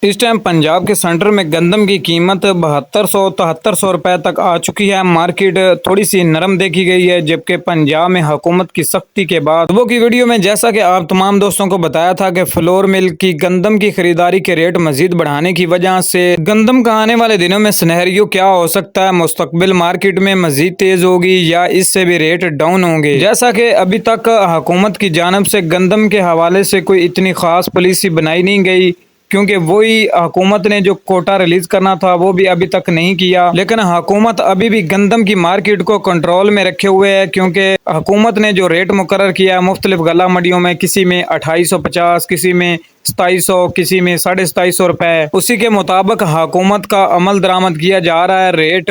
इस टाइम पंजाब के सेंटर में गंदम की कीमत 7200-7300 रुपए तक आ चुकी है। मार्केट थोड़ी सी नरम देखी गई है, जबकि पंजाब में हुकूमत की सख्ती के बाद सुबह की वीडियो में जैसा कि आप तमाम दोस्तों को बताया था कि फ्लोर मिल की गंदम की खरीदारी के रेट मजीद बढ़ाने की वजह से गंदम का आने वाले दिनों में सिनेरियो क्या हो सकता है, मुस्तकबिल मार्केट में मजीद तेज होगी या इससे भी रेट डाउन होंगे। जैसा कि अभी तक हुकूमत की जानब से गंदम के हवाले से कोई इतनी खास पॉलिसी बनाई नहीं गई, क्योंकि वही हुकूमत ने जो कोटा रिलीज करना था वो भी अभी तक नहीं किया। लेकिन हुकूमत अभी भी गंदम की मार्केट को कंट्रोल में रखे हुए है, क्योंकि हुकूमत ने जो रेट मुकर्रर किया है मुख्तलिफ गला मंडियों में, किसी में 2850, किसी में 2700, किसी में 2750 रुपए, उसी के मुताबिक हुकूमत का अमल दरामद किया जा रहा है। रेट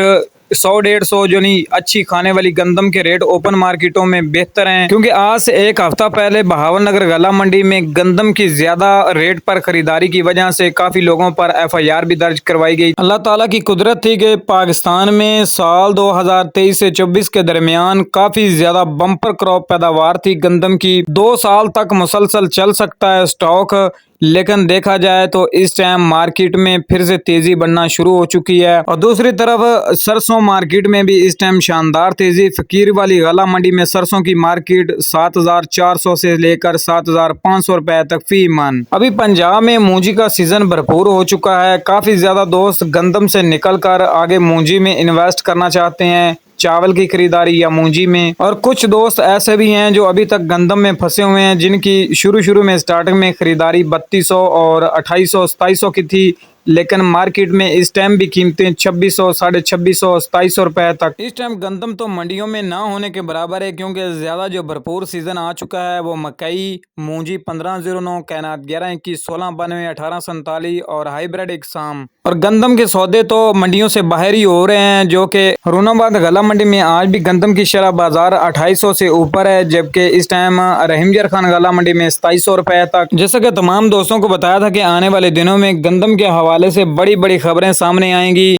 100-150 जो नहीं अच्छी खाने वाली गंदम के रेट ओपन मार्केटों में बेहतर हैं, क्योंकि आज से एक हफ्ता पहले बहावलनगर गला मंडी में गंदम की ज्यादा रेट पर खरीदारी की वजह से काफी लोगों पर FIR भी दर्ज करवाई गई। अल्लाह ताला की कुदरत थी कि पाकिस्तान में साल 2023 से 24 के दरमियान काफी ज्यादा बम्पर क्रॉप पैदावार थी गंदम की। 2 साल तक मुसलसल चल सकता है स्टॉक, लेकिन देखा जाए तो इस टाइम मार्केट में फिर से तेजी बढ़ना शुरू हो चुकी है। और दूसरी तरफ सरसों मार्केट में भी इस टाइम शानदार तेजी। फकीर वाली गला मंडी में सरसों की मार्केट 7400 से लेकर 7500 रुपए तक फी मन। अभी पंजाब में मूंजी का सीजन भरपूर हो चुका है। काफी ज्यादा दोस्त गंदम से निकलकर आगे मूंजी में इन्वेस्ट करना चाहते हैं, चावल की खरीदारी या मूंजी में। और कुछ दोस्त ऐसे भी हैं जो अभी तक गंदम में फंसे हुए हैं, जिनकी शुरू में स्टार्टिंग में खरीदारी 3200 और 2800-2700 की थी, लेकिन मार्केट में इस टाइम भी कीमतें 2600, 2650, 2700 रुपए तक। इस टाइम गंदम तो मंडियों में ना होने के बराबर है, क्योंकि ज्यादा जो भरपूर सीजन आ चुका है वो मकई, मूंजी 1509, कैनात 1121, 1692, 1847 और हाइब्रिड इकसाम। और गंदम के सौदे तो मंडियों से बाहर ही हो रहे हैं, जो कि रोनाबाद गला मंडी में आज भी गंदम की शरह बाजार 2800 से ऊपर है, जबकि इस टाइम रहीमजर खान गला मंडी में 2700 रुपए तक। जैसा कि तमाम दोस्तों को बताया था कि आने वाले दिनों में गंदम के हवाले से बड़ी बड़ी खबरें सामने आएंगी।